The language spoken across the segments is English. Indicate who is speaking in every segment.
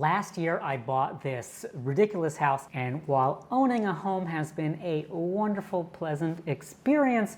Speaker 1: Last year, I bought this ridiculous house, and while owning a home has been a wonderful, pleasant experience,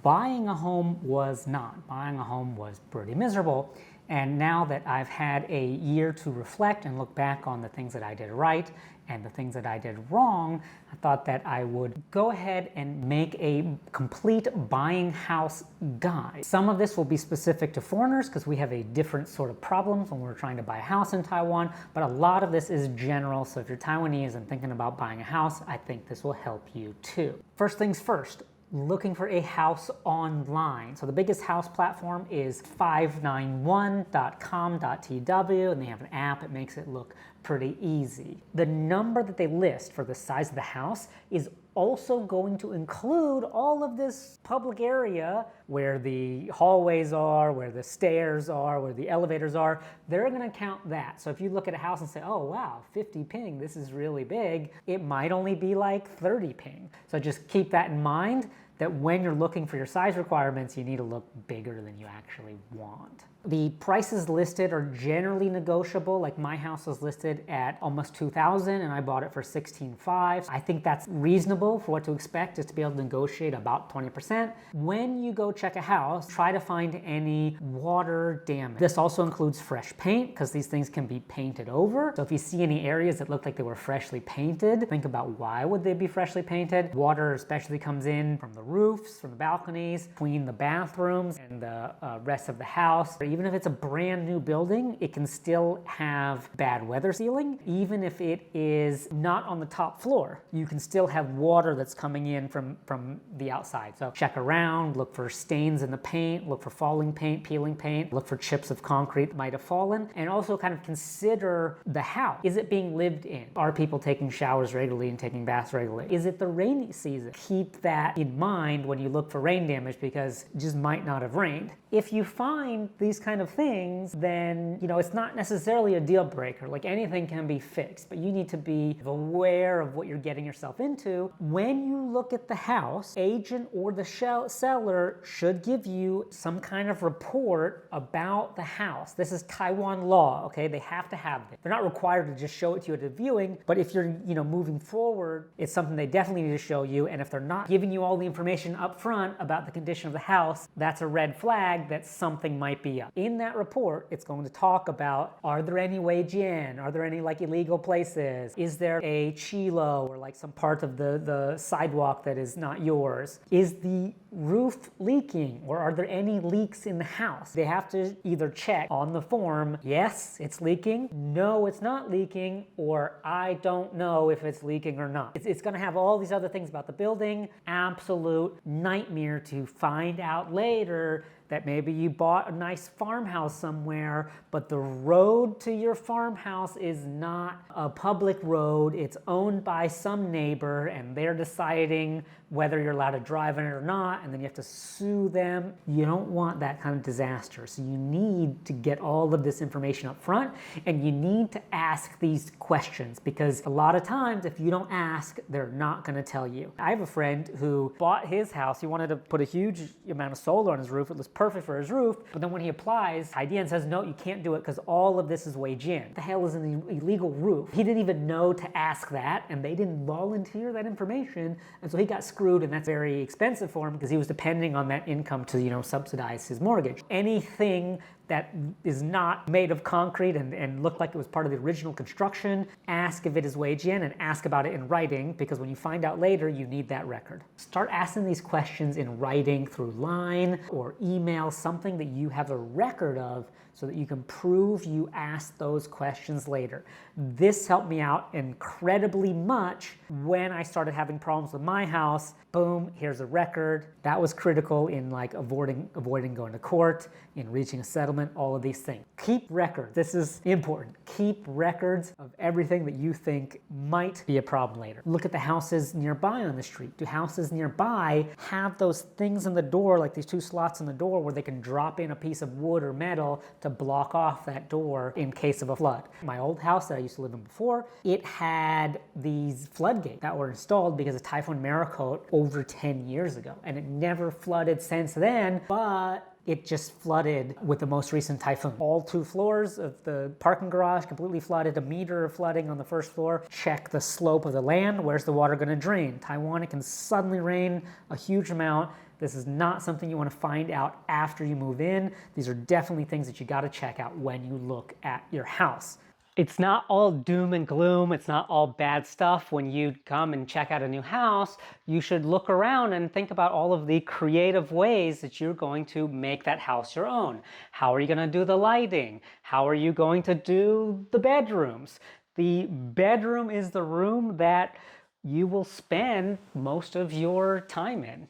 Speaker 1: buying a home was not. Buying a home was pretty miserable. And now that I've had a year to reflect and look back on the things that I did right and the things that I did wrong, I thought that I would go ahead and make a complete buying house guide. Some of this will be specific to foreigners because we have a different sort of problems when we're trying to buy a house in Taiwan, but a lot of this is general, so if you're Taiwanese and thinking about buying a house, I think this will help you too. First things first, looking for a house online. So the biggest house platform is 591.com.tw, and they have an app. It makes it look pretty easy. The number that they list for the size of the house is also going to include all of this public area where the hallways are, where the stairs are, where the elevators are. They're going to count that. So if you look at a house and say, oh wow, 50 ping, this is really big, it might only be like 30 ping. So just keep that in mind, that when you're looking for your size requirements, you need to look bigger than you actually want. The prices listed are generally negotiable. Like my house was listed at almost $2,000 and I bought it for $16,500. I think that's reasonable for what to expect, is to be able to negotiate about 20%. When you go check a house, try to find any water damage. This also includes fresh paint because these things can be painted over. So if you see any areas that look like they were freshly painted, think about why would they be freshly painted. Water especially comes in from the roofs, from the balconies, between the bathrooms and the rest of the house. Even if it's a brand new building, it can still have bad weather sealing. Even if it is not on the top floor, you can still have water that's coming in from the outside. So check around, look for stains in the paint, look for falling paint, peeling paint, look for chips of concrete that might have fallen, and also kind of consider the house. Is it being lived in? Are people taking showers regularly and taking baths regularly? Is it the rainy season? Keep that in mind when you look for rain damage, because it just might not have rained. If you find these kind of things, then it's not necessarily a deal breaker. Like anything can be fixed, but you need to be aware of what you're getting yourself into. When you look at the house, agent or the seller should give you some kind of report about the house. This is Taiwan law, okay? They have to have it. They're not required to just show it to you at a viewing, but if you're moving forward, it's something they definitely need to show you. And if they're not giving you all the information up front about the condition of the house, that's a red flag that something might be up. In that report, it's going to talk about, are there any weijin? Are there any illegal places? Is there a chilo, or some part of the sidewalk that is not yours? Is the roof leaking, or are there any leaks in the house? They have to either check on the form, yes, it's leaking, no, it's not leaking, or I don't know if it's leaking or not. It's going to have all these other things about the building. Absolute nightmare to find out later that maybe you bought a nice farmhouse somewhere, but the road to your farmhouse is not a public road. It's owned by some neighbor, and they're deciding whether you're allowed to drive in it or not, and then you have to sue them. You don't want that kind of disaster. So you need to get all of this information up front, and you need to ask these questions, because a lot of times if you don't ask, they're not going to tell you. I have a friend who bought his house. He wanted to put a huge amount of solar on his roof. It was perfect for his roof, but then when he applies, IDN says, no, you can't do it because all of this is weijin. The hell is an illegal roof? He didn't even know to ask that, and they didn't volunteer that information, and so he got screwed, and that's very expensive for him because he was depending on that income to subsidize his mortgage. Anything that is not made of concrete and look like it was part of the original construction, ask if it is weijin and ask about it in writing, because when you find out later, you need that record. Start asking these questions in writing through line or email, something that you have a record of, so that you can prove you asked those questions later. This helped me out incredibly much when I started having problems with my house. Boom, here's a record. That was critical in avoiding going to court, in reaching a settlement, all of these things. Keep records. This is important. Keep records of everything that you think might be a problem later. Look at the houses nearby on the street. Do houses nearby have those things in the door, like these two slots in the door where they can drop in a piece of wood or metal to block off that door in case of a flood? My old house that I used to live in before, it had these floodgates that were installed because of Typhoon Maracote over 10 years ago, and it never flooded since then, but it just flooded with the most recent typhoon. All 2 floors of the parking garage completely flooded, a meter of flooding on the first floor. Check the slope of the land. Where's the water going to drain? Taiwan, it can suddenly rain a huge amount. This is not something you want to find out after you move in. These are definitely things that you got to check out when you look at your house. It's not all doom and gloom. It's not all bad stuff. When you come and check out a new house, you should look around and think about all of the creative ways that you're going to make that house your own. How are you going to do the lighting? How are you going to do the bedrooms? The bedroom is the room that you will spend most of your time in.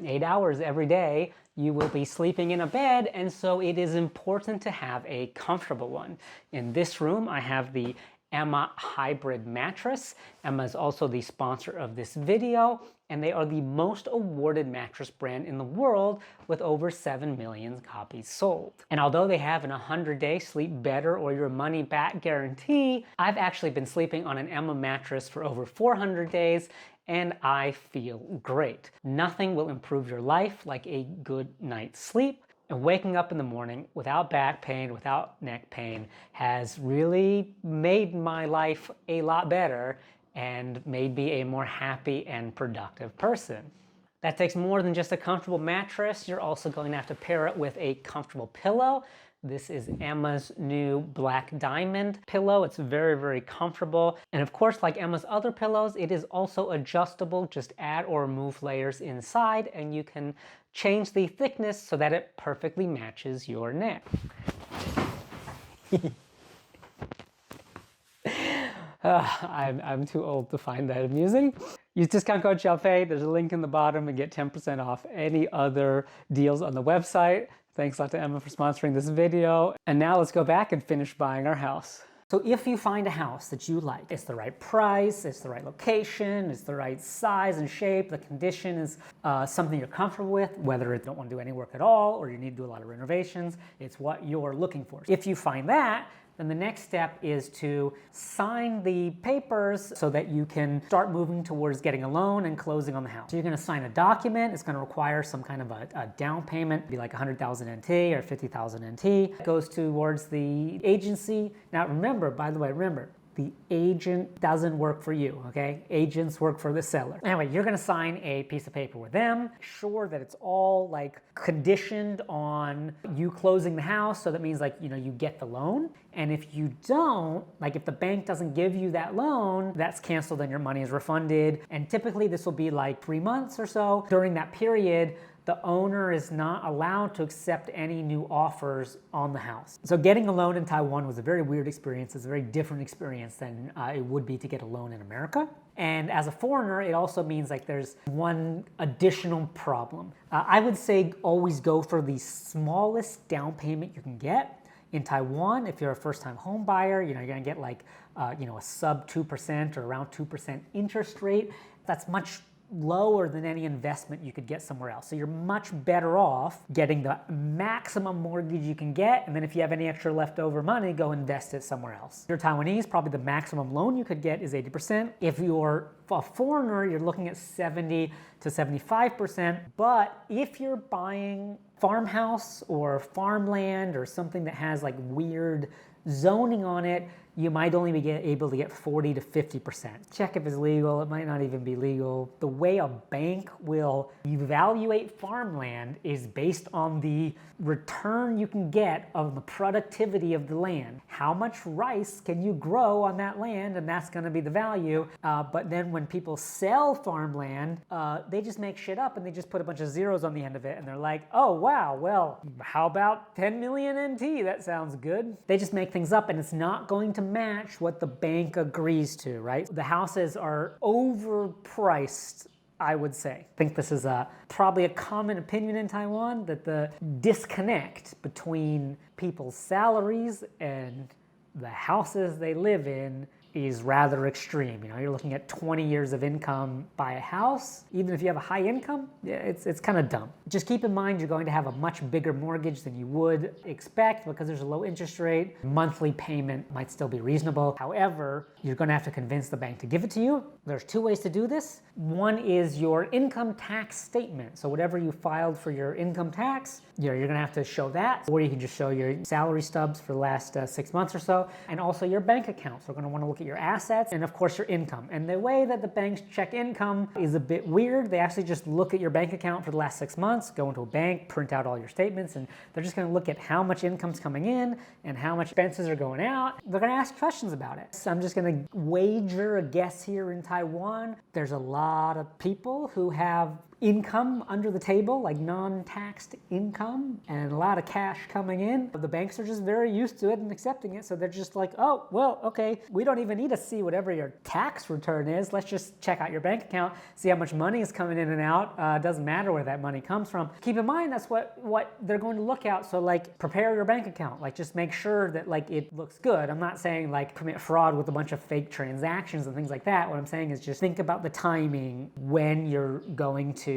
Speaker 1: 8 hours every day, you will be sleeping in a bed, and so it is important to have a comfortable one. In this room, I have the Emma hybrid mattress. Emma is also the sponsor of this video, and they are the most awarded mattress brand in the world with over 7 million copies sold. And although they have an 100-day sleep better or your money back guarantee, I've actually been sleeping on an Emma mattress for over 400 days, and I feel great. Nothing will improve your life like a good night's sleep. And waking up in the morning without back pain, without neck pain, has really made my life a lot better and made me a more happy and productive person. That takes more than just a comfortable mattress. You're also going to have to pair it with a comfortable pillow. This is Emma's new Black Diamond pillow. It's very, very comfortable. And of course, like Emma's other pillows, it is also adjustable. Just add or remove layers inside, and you can change the thickness so that it perfectly matches your neck. I'm too old to find that amusing. Use discount code xiaofei. There's a link in the bottom and get 10% off any other deals on the website. Thanks a lot to Emma for sponsoring this video. And now let's go back and finish buying our house. So if you find a house that you like, it's the right price, it's the right location, it's the right size and shape, the condition is something you're comfortable with, whether you don't want to do any work at all or you need to do a lot of renovations, it's what you're looking for. If you find that, then the next step is to sign the papers so that you can start moving towards getting a loan and closing on the house. So you're going to sign a document. It's going to require some kind of a down payment, be like 100,000 NT or 50,000 NT. It goes towards the agency. Now remember, by the way, the agent doesn't work for you, okay? Agents work for the seller. Anyway, you're gonna sign a piece of paper with them, sure that it's all like conditioned on you closing the house, so that means like, you know, you get the loan. And if you don't, like if the bank doesn't give you that loan, that's canceled and your money is refunded. And typically this will be like 3 months or so. During that period, the owner is not allowed to accept any new offers on the house. So getting a loan in Taiwan was a very weird experience. It's a very different experience than it would be to get a loan in America. And as a foreigner, it also means like there's one additional problem. I would say always go for the smallest down payment you can get. In Taiwan, if you're a first-time home buyer, you know, you're gonna get like, a sub 2% or around 2% interest rate. That's much lower than any investment you could get somewhere else. So you're much better off getting the maximum mortgage you can get, and then if you have any extra leftover money, go invest it somewhere else. If you're Taiwanese, probably the maximum loan you could get is 80%. If you're a foreigner, you're looking at 70 to 75%. But if you're buying farmhouse or farmland or something that has like weird zoning on it, you might only be able to get 40 to 50%. Check if it's legal. It might not even be legal. The way a bank will evaluate farmland is based on the return you can get of the productivity of the land. How much rice can you grow on that land? And that's gonna be the value. But then when people sell farmland, they just make shit up and they just put a bunch of zeros on the end of it. And they're like, oh, wow, well, how about 10 million NT? That sounds good. They just make things up and it's not going to match what the bank agrees to, right? The houses are overpriced, I would say. I think this is probably a common opinion in Taiwan, that the disconnect between people's salaries and the houses they live in is rather extreme. You're looking at 20 years of income, buy a house. Even if you have a high income, yeah, it's kind of dumb. Just keep in mind you're going to have a much bigger mortgage than you would expect because there's a low interest rate. Monthly payment might still be reasonable. However, you're going to have to convince the bank to give it to you. There's two ways to do this. One is your income tax statement. So whatever you filed for your income tax, you're going to have to show that, or you can just show your salary stubs for the last 6 months or so, and also your bank accounts. They're going to want to look at your assets and, of course, your income. And the way that the banks check income is a bit weird. They actually just look at your bank account for the last 6 months, go into a bank, print out all your statements, and they're just going to look at how much income's coming in and how much expenses are going out. They're going to ask questions about it. So I'm just going to wager a guess here in Taiwan. There's a lot of people who have income under the table, like non-taxed income, and a lot of cash coming in. The banks are just very used to it and accepting it, so they're just like, oh, well, okay, we don't even need to see whatever your tax return is. Let's just check out your bank account, see how much money is coming in and out. Doesn't matter where that money comes from. Keep in mind that's what they're going to look at. So like, prepare your bank account. Like, just make sure that like it looks good. I'm not saying like commit fraud with a bunch of fake transactions and things like that. What I'm saying is just think about the timing when you're going to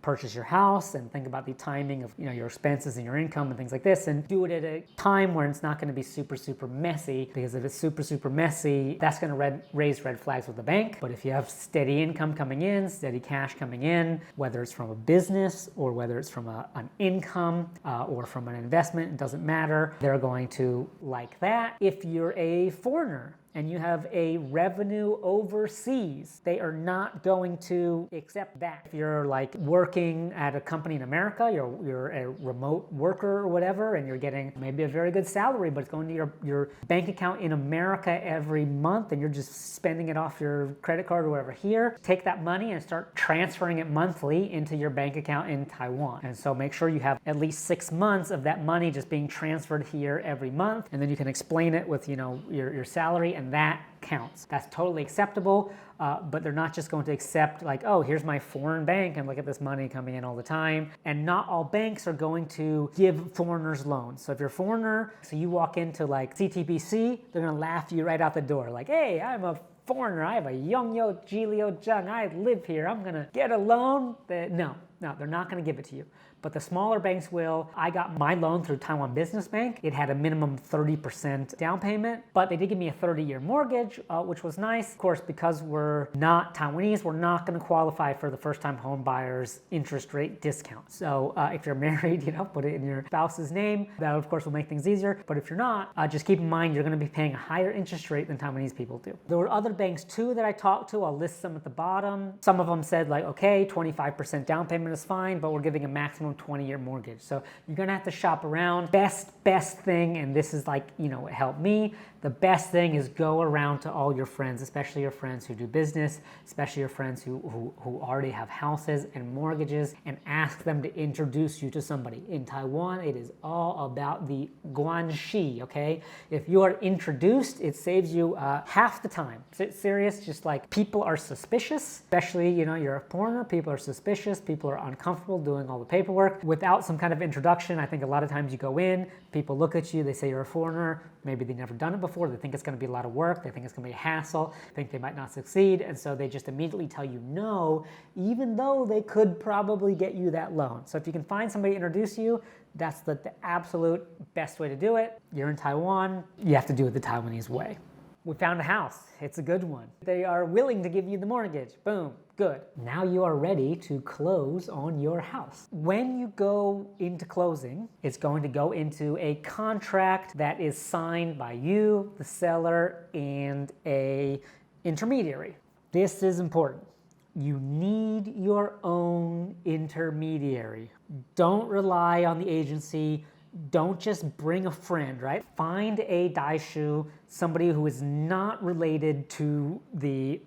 Speaker 1: purchase your house, and think about the timing of your expenses and your income and things like this, and do it at a time where it's not going to be super messy, because if it's super messy, that's going to raise red flags with the bank. But if you have steady income coming in, steady cash coming in, whether it's from a business or whether it's from an income or from an investment, it doesn't matter. They're going to like that. If you're a foreigner and you have a revenue overseas, they are not going to accept that. If you're like working at a company in America, you're a remote worker or whatever, and you're getting maybe a very good salary, but it's going to your bank account in America every month, and you're just spending it off your credit card or whatever here, take that money and start transferring it monthly into your bank account in Taiwan. And so make sure you have at least 6 months of that money just being transferred here every month, and then you can explain it with your salary, and that counts. That's totally acceptable, but they're not just going to accept like, oh, here's my foreign bank and look at this money coming in all the time. And not all banks are going to give foreigners loans. So if you're a foreigner, so you walk into like CTBC, they're going to laugh you right out the door. Like, hey, I'm a foreigner. I have a Yongyo Jilio Zheng. I live here. I'm going to get a loan. No, they're not going to give it to you. But the smaller banks will. I got my loan through Taiwan Business Bank. It had a minimum 30% down payment, but they did give me a 30-year mortgage, which was nice. Of course, because we're not Taiwanese, we're not going to qualify for the first-time home buyers interest rate discount. So if you're married, put it in your spouse's name. That, of course, will make things easier. But if you're not, just keep in mind you're going to be paying a higher interest rate than Taiwanese people do. There were other banks, too, that I talked to. I'll list some at the bottom. Some of them said, like, okay, 25% down payment is fine, but we're giving a maximum 20-year mortgage. So you're gonna have to shop around. Best thing, and this is like, it helped me. The best thing is go around to all your friends, especially your friends who do business, especially your friends who already have houses and mortgages, and ask them to introduce you to somebody. In Taiwan, it is all about the guanxi, okay? If you are introduced, it saves you half the time. Serious, just like people are suspicious, especially, you're a foreigner, people are suspicious, people are uncomfortable doing all the paperwork. Without some kind of introduction, I think a lot of times you go in, people look at you, they say you're a foreigner, maybe they've never done it before, they think it's going to be a lot of work, they think it's going to be a hassle, think they might not succeed, and so they just immediately tell you no, even though they could probably get you that loan. So if you can find somebody to introduce you, that's the absolute best way to do it. You're in Taiwan, you have to do it the Taiwanese way. We found a house. It's a good one. They are willing to give you the mortgage. Boom. Good. Now you are ready to close on your house. When you go into closing, it's going to go into a contract that is signed by you, the seller, and an intermediary. This is important. You need your own intermediary. Don't rely on the agency. Don't just bring a friend, right? Find a daishu, somebody who is not related to the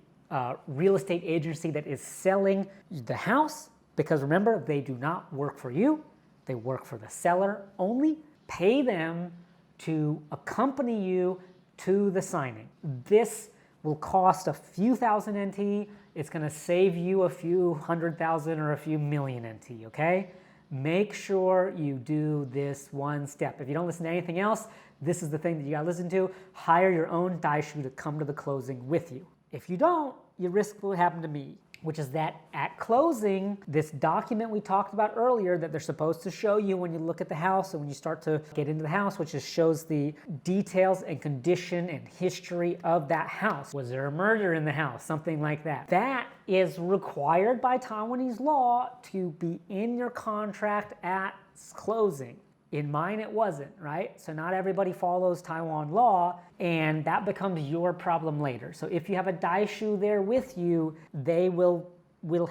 Speaker 1: real estate agency that is selling the house, because remember, they do not work for you. They work for the seller only. Pay them to accompany you to the signing. This will cost a few thousand NT. It's going to save you a few 100,000 or a few million NT, okay? Make sure you do this one step. If you don't listen to anything else, this is the thing that you gotta listen to. Hire your own daishu to come to the closing with you. If you don't, you risk what happened to me, which is that at closing, this document we talked about earlier that they're supposed to show you when you look at the house and when you start to get into the house, which just shows the details and condition and history of that house. Was there a murder in the house? Something like that. That is required by Taiwanese law to be in your contract at closing. In mine, it wasn't, right? So not everybody follows Taiwan law, and that becomes your problem later. So if you have a daishu there with you, they will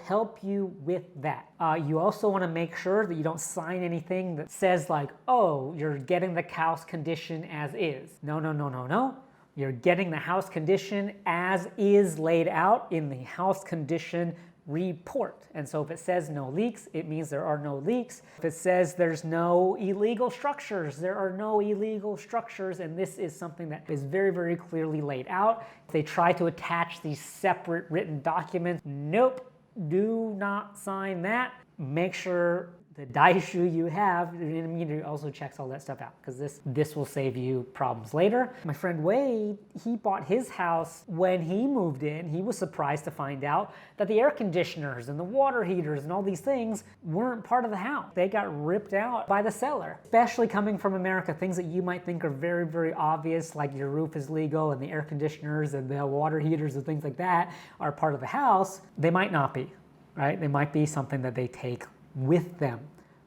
Speaker 1: help you with that. You also want to make sure that you don't sign anything that says like, oh, you're getting the house condition as is. No. You're getting the house condition as is laid out in the house condition report. And so if it says no leaks, it means there are no leaks. If it says there's no illegal structures, there are no illegal structures, and this is something that is very, very clearly laid out. If they try to attach these separate written documents, nope, do not sign that. Make sure the daishu you have, the intermediary also checks all that stuff out, because this will save you problems later. My friend Wade, he bought his house when he moved in. He was surprised to find out that the air conditioners and the water heaters and all these things weren't part of the house. They got ripped out by the seller. Especially coming from America, things that you might think are very, very obvious, like your roof is legal and the air conditioners and the water heaters and things like that are part of the house, they might not be, right? They might be something that they take with them.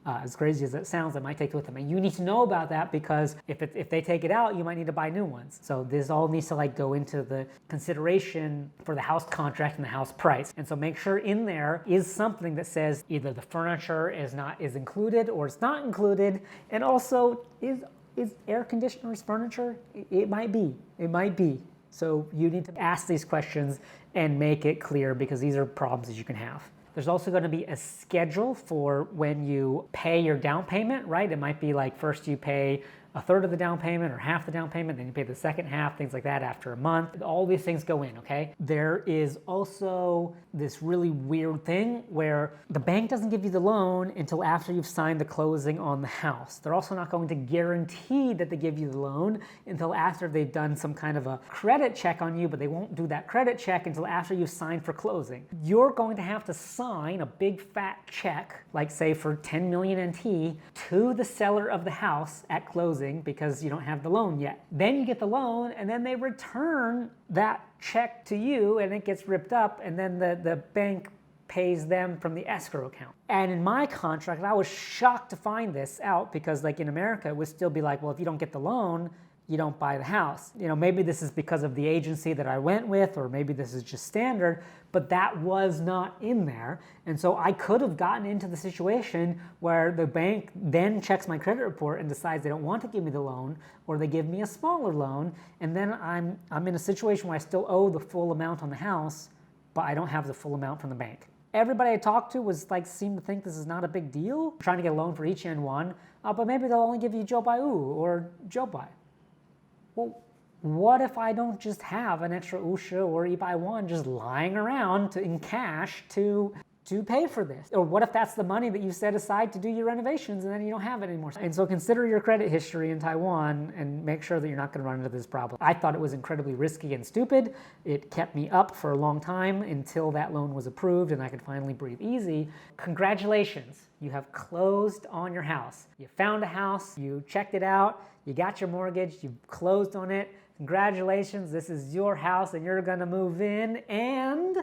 Speaker 1: As crazy as that sounds, they might take it with them. And you need to know about that, because if they take it out, you might need to buy new ones. So this all needs to like go into the consideration for the house contract and the house price. And so make sure in there is something that says either the furniture is included or it's not included. And also, is air conditioners furniture? It might be. It might be. So you need to ask these questions and make it clear, because these are problems that you can have. There's also going to be a schedule for when you pay your down payment, right? It might be like first you pay a third of the down payment or half the down payment, then you pay the second half, things like that after a month. All these things go in, okay? There is also this really weird thing where the bank doesn't give you the loan until after you've signed the closing on the house. They're also not going to guarantee that they give you the loan until after they've done some kind of a credit check on you, but they won't do that credit check until after you've signed for closing. You're going to have to sign a big fat check, like say for 10 million NT, to the seller of the house at closing, because you don't have the loan yet. Then you get the loan, and then they return that check to you, and it gets ripped up, and then the bank pays them from the escrow account. And in my contract, I was shocked to find this out, because like in America, it would still be like, well, if you don't get the loan, you don't buy the house. You know, maybe this is because of the agency that I went with, or maybe this is just standard, but that was not in there. And so I could have gotten into the situation where the bank then checks my credit report and decides they don't want to give me the loan, or they give me a smaller loan, and then I'm in a situation where I still owe the full amount on the house, but I don't have the full amount from the bank. Everybody I talked to seemed to think this is not a big deal, trying to get a loan for each N1, but maybe they'll only give you Jobai or Jobai. Well, what if I don't just have an extra Usha or Ibai1 just lying around in cash to pay for this? Or what if that's the money that you set aside to do your renovations and then you don't have it anymore? And so consider your credit history in Taiwan and make sure that you're not going to run into this problem. I thought it was incredibly risky and stupid. It kept me up for a long time until that loan was approved and I could finally breathe easy. Congratulations. You have closed on your house. You found a house, you checked it out, you got your mortgage, you closed on it. Congratulations, this is your house and you're gonna move in, and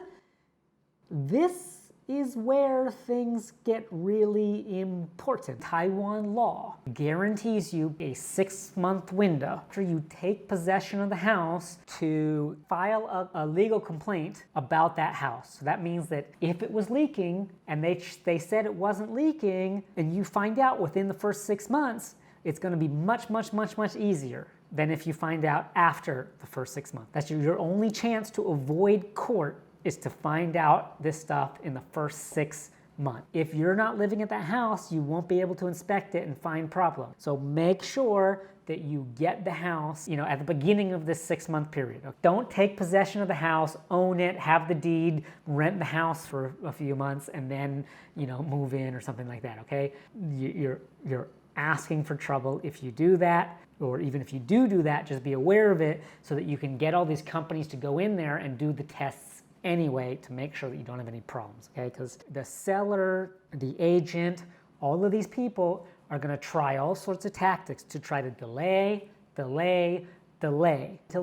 Speaker 1: this is where things get really important. Taiwan law guarantees you a 6-month window after you take possession of the house to file a legal complaint about that house. So that means that if it was leaking and they said it wasn't leaking, and you find out within the first 6 months, it's going to be much, much, much, much easier than if you find out after the first 6 months. That's your only chance to avoid court, is to find out this stuff in the first 6 months. If you're not living at that house, you won't be able to inspect it and find problems. So make sure that you get the house, at the beginning of this 6-month period. Don't take possession of the house, own it, have the deed, rent the house for a few months, and then, move in or something like that, okay? You're asking for trouble if you do that, or even if you do that, just be aware of it so that you can get all these companies to go in there and do the tests anyway to make sure that you don't have any problems, okay? Because the seller, the agent, all of these people are going to try all sorts of tactics to try to delay until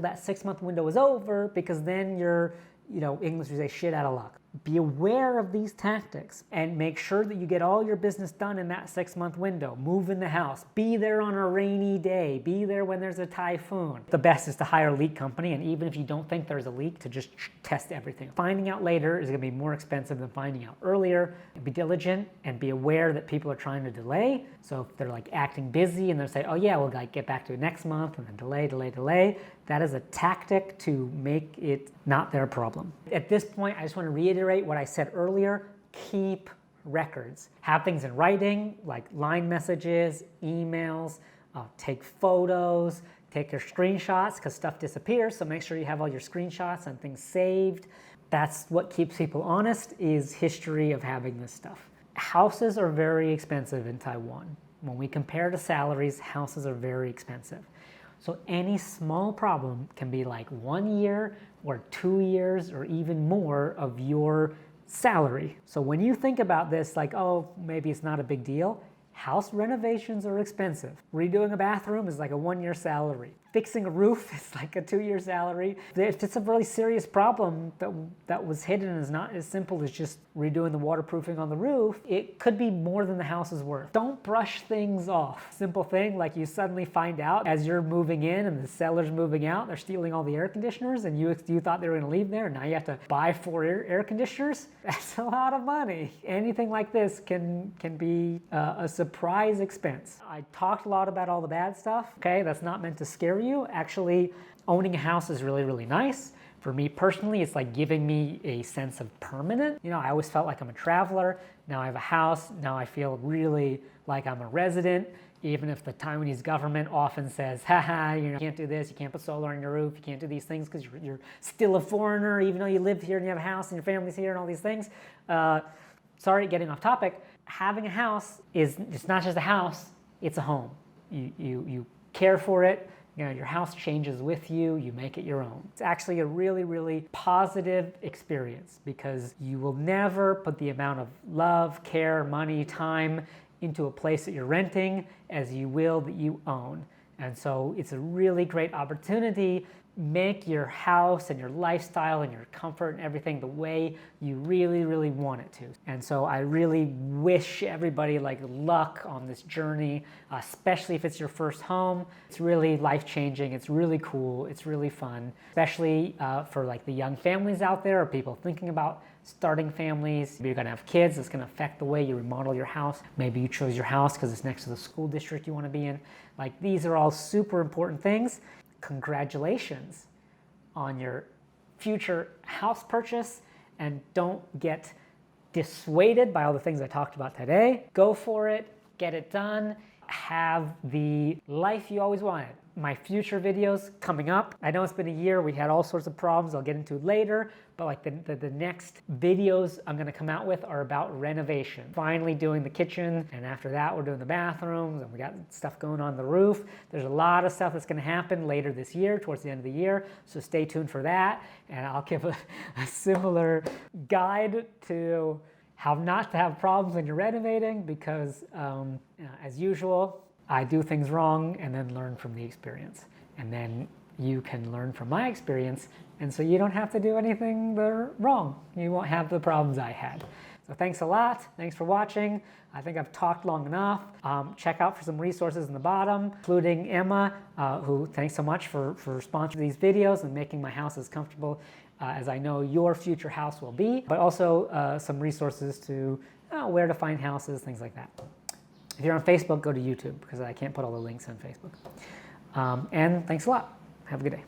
Speaker 1: that 6-month window is over, because then you're, English would say, shit out of luck. Be aware of these tactics and make sure that you get all your business done in that 6-month window. Move in the house. Be there on a rainy day. Be there when there's a typhoon. The best is to hire a leak company, and even if you don't think there's a leak, to just test everything. Finding out later is going to be more expensive than finding out earlier. Be diligent and be aware that people are trying to delay. So if they're like acting busy and they're saying, oh yeah, we'll like get back to it next month, and then delay, that is a tactic to make it not their problem. At this point, I just want to reiterate what I said earlier. Keep records. Have things in writing, like line messages, emails, take photos, take your screenshots, because stuff disappears, so make sure you have all your screenshots and things saved. That's what keeps people honest, is history of having this stuff. Houses are very expensive in Taiwan. When we compare to salaries, houses are very expensive. So any small problem can be like 1 year or 2 years or even more of your salary. So when you think about this, like, oh, maybe it's not a big deal, house renovations are expensive. Redoing a bathroom is like a 1-year salary. Fixing a roof is like a 2-year salary. If it's a really serious problem that was hidden and is not as simple as just redoing the waterproofing on the roof, it could be more than the house is worth. Don't brush things off. Simple thing, like you suddenly find out as you're moving in and the seller's moving out, they're stealing all the air conditioners, and you thought they were going to leave there, and now you have to buy 4 air conditioners. That's a lot of money. Anything like this can be a surprise expense. I talked a lot about all the bad stuff. Okay, that's not meant to scare you. Actually, owning a house is really, really nice. For me personally, it's like giving me a sense of permanent. I always felt like I'm a traveler. Now I have a house. Now I feel really like I'm a resident, even if the Taiwanese government often says, haha, you can't do this, you can't put solar on your roof, you can't do these things because you're still a foreigner, even though you live here and you have a house and your family's here and all these things. Sorry, getting off topic. Having a house it's not just a house, it's a home. You care for it. Your house changes with you, you make it your own. It's actually a really, really positive experience, because you will never put the amount of love, care, money, time into a place that you're renting as you will that you own. And so it's a really great opportunity. Make your house and your lifestyle and your comfort and everything the way you really, really want it to. And so I really wish everybody luck on this journey, especially if it's your first home. It's really life-changing. It's really cool. It's really fun, especially for the young families out there, or people thinking about starting families. Maybe you're going to have kids. It's going to affect the way you remodel your house. Maybe you chose your house because it's next to the school district you want to be in. These are all super important things. Congratulations on your future house purchase, and don't get dissuaded by all the things I talked about today. Go for it, get it done, have the life you always wanted. My future videos coming up. I know it's been a year, we had all sorts of problems I'll get into later, but the next videos I'm gonna come out with are about renovation. Finally doing the kitchen, and after that we're doing the bathrooms, and we got stuff going on the roof. There's a lot of stuff that's gonna happen later this year, towards the end of the year, so stay tuned for that, and I'll give a similar guide to how not to have problems when you're renovating, because as usual, I do things wrong and then learn from the experience. And then you can learn from my experience, and so you don't have to do anything wrong. You won't have the problems I had. So thanks a lot. Thanks for watching. I think I've talked long enough. Check out for some resources in the bottom, including Emma, who thanks so much for sponsoring these videos and making my house as comfortable as I know your future house will be, but also some resources to where to find houses, things like that. If you're on Facebook, go to YouTube, because I can't put all the links on Facebook. And thanks a lot. Have a good day.